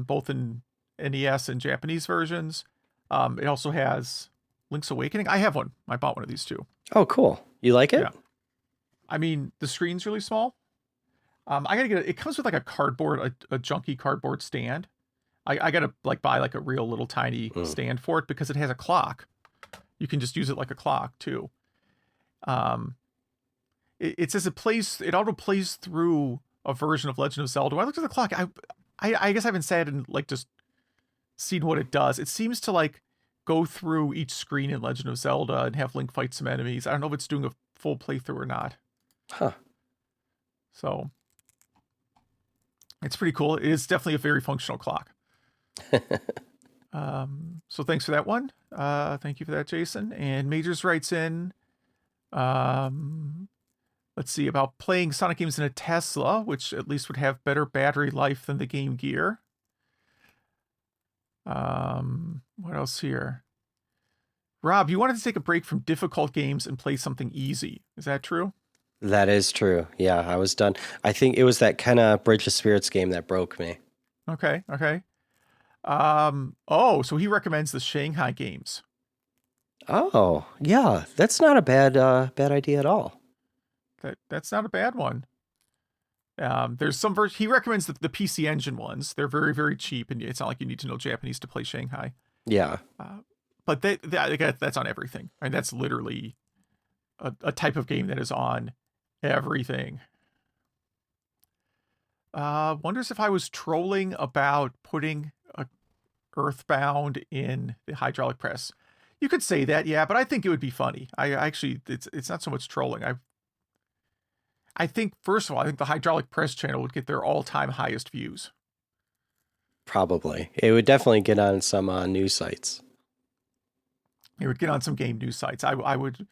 both in NES and Japanese versions. It also has Link's Awakening. I have one. I bought one of these too. Oh, cool. You like it? Yeah. I mean, the screen's really small. I gotta get it. It comes with like a cardboard, a junky cardboard stand. I gotta like buy like a real little tiny stand for it because it has a clock. You can just use it like a clock too. It says it auto plays through a version of Legend of Zelda. When I looked at the clock, I guess I haven't sat and like just seen what it does. It seems to like go through each screen in Legend of Zelda and have Link fight some enemies. I don't know if it's doing a full playthrough or not. Huh. So it's pretty cool. It is definitely a very functional clock. So thanks for that one. Thank you for that, Jason. And Majors writes in, let's see, about playing Sonic games in a Tesla, which at least would have better battery life than the Game Gear. What else here? Rob, you wanted to take a break from difficult games and play something easy. Is that true? That is true. Yeah, I was done. I think it was that kind of Bridge of Spirits game that broke me. Okay. So he recommends the Shanghai games. Oh, yeah. That's not a bad idea at all. That's not a bad one. There's some he recommends the PC Engine ones. They're very, very cheap, and it's not like you need to know Japanese to play Shanghai. Yeah. But that's on everything. I mean, that's literally a type of game that is on everything. Wonders if I was trolling about putting Earthbound in the hydraulic press. You could say that, yeah, but I think it would be funny. I actually, it's not so much trolling. I think, first of all, I think the hydraulic press channel would get their all-time highest views. Probably. It would definitely get on some news sites. It would get on some game news sites. I would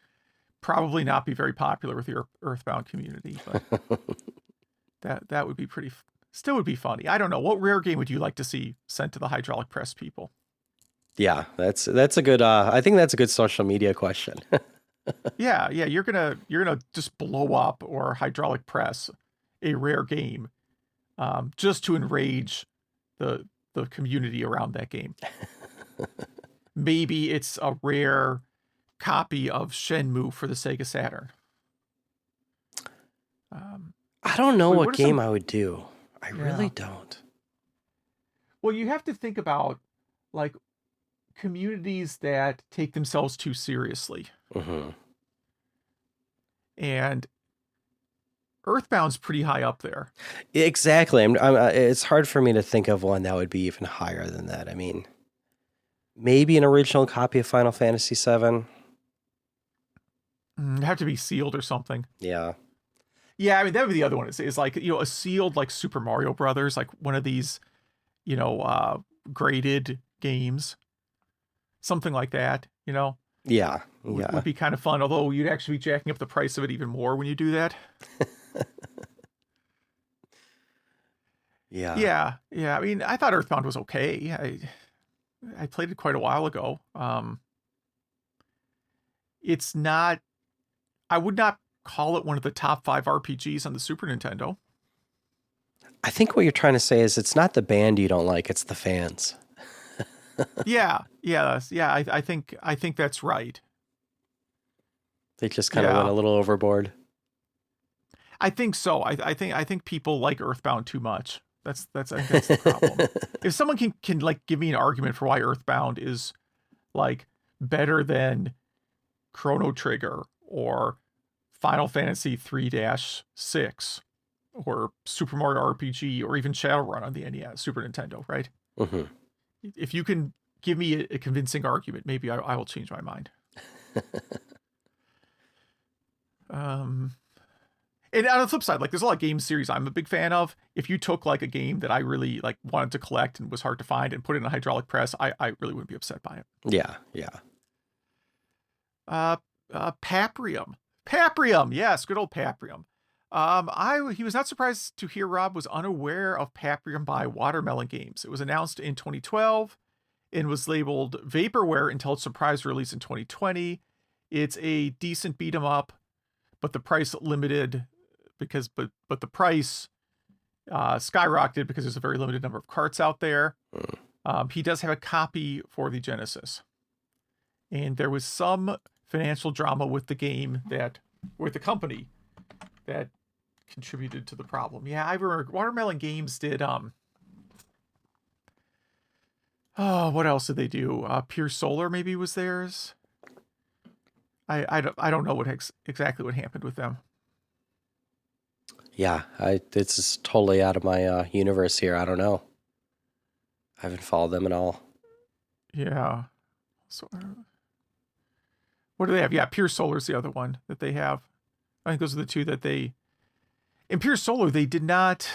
probably not be very popular with the Earthbound community, but that would be still would be funny. I don't know. What rare game would you like to see sent to the hydraulic press people? Yeah, that's a good, I think that's a good social media question. Yeah. You're gonna just blow up or hydraulic press a rare game, just to enrage the community around that game. Maybe it's a rare copy of Shenmue for the Sega Saturn. I don't know what game I would do. I really don't. Well, you have to think about like communities that take themselves too seriously. Mm-hmm. And Earthbound's pretty high up there. Exactly. It's hard for me to think of one that would be even higher than that. I mean, maybe an original copy of Final Fantasy VII. It'd have to be sealed or something. Yeah. Yeah, I mean, that would be the other one. Is like, a sealed like Super Mario Brothers, like one of these, graded games. Something like that, Yeah. Would be kind of fun, although you'd actually be jacking up the price of it even more when you do that. Yeah. Yeah. I mean, I thought Earthbound was okay. I played it quite a while ago. It's not, I would not call it one of the top 5 RPGs on the Super Nintendo. I think what you're trying to say is it's not the band you don't like, it's the fans. Yeah. I think that's right. They just kind of went a little overboard. I think so. I think people like Earthbound too much. I think that's the problem. If someone can like give me an argument for why Earthbound is like better than Chrono Trigger or Final Fantasy 3-6 or Super Mario RPG or even Shadowrun on the NES, Super Nintendo, right? Mm-hmm. If you can give me a convincing argument, maybe I will change my mind. And on the flip side, like there's a lot of game series I'm a big fan of. If you took like a game that I really like wanted to collect and was hard to find and put it in a hydraulic press, I really wouldn't be upset by it. Yeah, yeah. Paprium. Yes, good old Paprium. He was not surprised to hear Rob was unaware of Paprium by Watermelon Games. It was announced in 2012 and was labeled Vaporware until its surprise release in 2020. It's a decent beat 'em up, but the price limited but the price skyrocketed because there's a very limited number of carts out there. He does have a copy for the Genesis, and there was some financial drama with the company that contributed to the problem. Yeah, I remember Watermelon Games did what else did they do? Pure Solar maybe was theirs. I don't know exactly what happened with them. Yeah, it's just totally out of my universe here. I don't know. I haven't followed them at all. Yeah. So what do they have? Yeah, Pure Solar is the other one that they have. I think those are the two that they... In Pure Solar, they did not...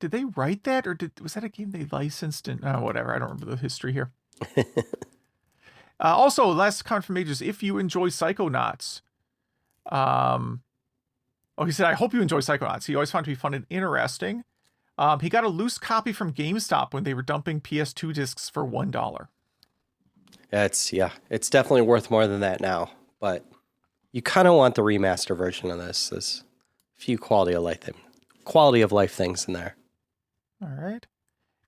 Did they write that? Or was that a game they licensed? And whatever. I don't remember the history here. Also, last comment from Majors, if you enjoy Psychonauts... he said, I hope you enjoy Psychonauts. He always found it to be fun and interesting. He got a loose copy from GameStop when they were dumping PS2 discs for $1. It's definitely worth more than that now. But you kind of want the remaster version of this. There's a few quality of life things in there. All right.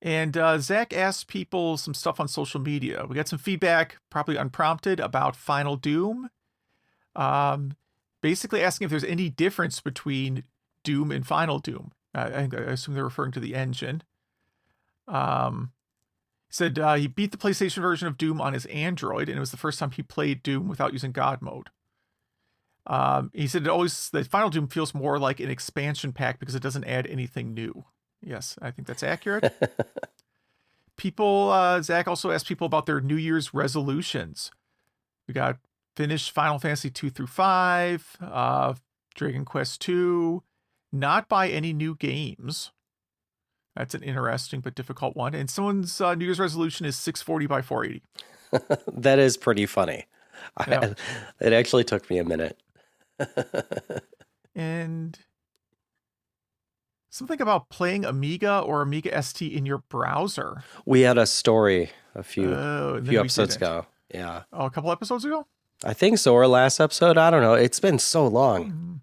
And Zach asked people some stuff on social media. We got some feedback, probably unprompted, about Final Doom. Basically asking if there's any difference between Doom and Final Doom. I assume they're referring to the engine. He said he beat the PlayStation version of Doom on his Android, and it was the first time he played Doom without using God mode. He said that Final Doom feels more like an expansion pack because it doesn't add anything new. Yes, I think that's accurate. Zach also asked people about their New Year's resolutions. We got finish Final Fantasy 2 through 5, Dragon Quest 2, not buy any new games. That's an interesting but difficult one. And someone's New Year's resolution is 640 by 480. That is pretty funny. Yeah. It actually took me a minute. And something about playing Amiga or Amiga ST in your browser. We had a story a few episodes ago. Yeah. Oh, a couple episodes ago? I think so, or last episode. I don't know. It's been so long.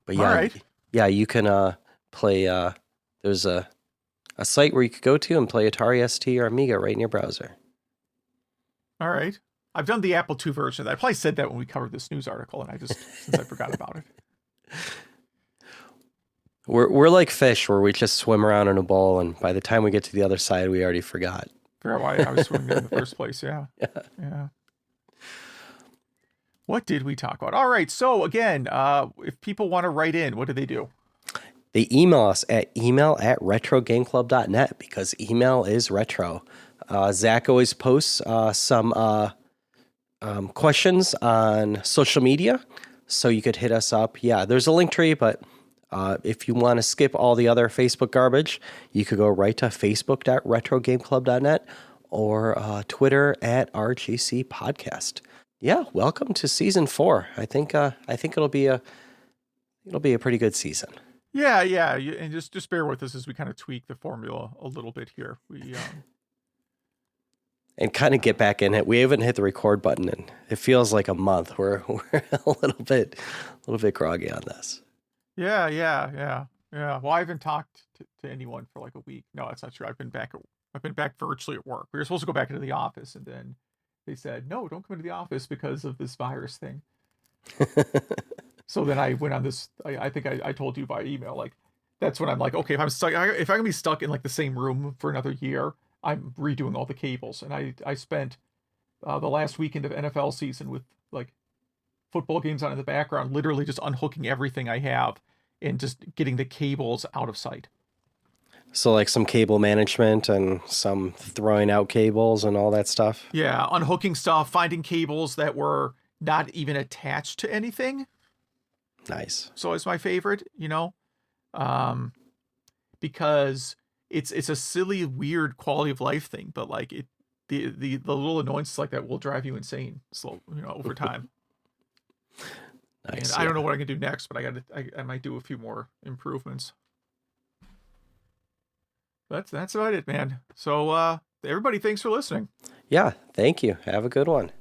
But yeah, all right. Yeah, you can play. There's a site where you could go to and play Atari ST or Amiga right in your browser. All right. I've done the Apple II version of that. I probably said that when we covered this news article, and since I forgot about it. We're like fish, where we just swim around in a bowl, and by the time we get to the other side, we already forgot. Forgot why I was swimming in the first place. Yeah. What did we talk about? All right. So again, if people want to write in, what do they do? They email us at email@retrogameclub.net because email is retro. Zach always posts some questions on social media, so you could hit us up. Yeah, there's a link tree, but if you want to skip all the other Facebook garbage, you could go right to facebook.retrogameclub.net or Twitter @RGC Podcast. Yeah, welcome to season 4. I think it'll be a pretty good season. Yeah, and just bear with us as we kind of tweak the formula a little bit here. We and kind of get back in it. We haven't hit the record button, and it feels like a month. We're a little bit groggy on this. Yeah. Well, I haven't talked to anyone for like a week. No, that's not true. I've been back virtually at work. We were supposed to go back into the office, and then they said, no, don't come into the office because of this virus thing. So then I went on this, I think I told you by email, like, that's when I'm like, okay, if I'm going to be stuck in like the same room for another year, I'm redoing all the cables. And I spent the last weekend of NFL season with like football games on in the background, literally just unhooking everything I have and just getting the cables out of sight. So like some cable management and some throwing out cables and all that stuff? Yeah, unhooking stuff, finding cables that were not even attached to anything. Nice. So it's my favorite, because it's a silly, weird quality of life thing, but like the little annoyances like that will drive you insane over time. Nice. And I don't know what I can do next, but I might do a few more improvements. That's about it, man. So everybody, thanks for listening. Yeah, thank you. Have a good one.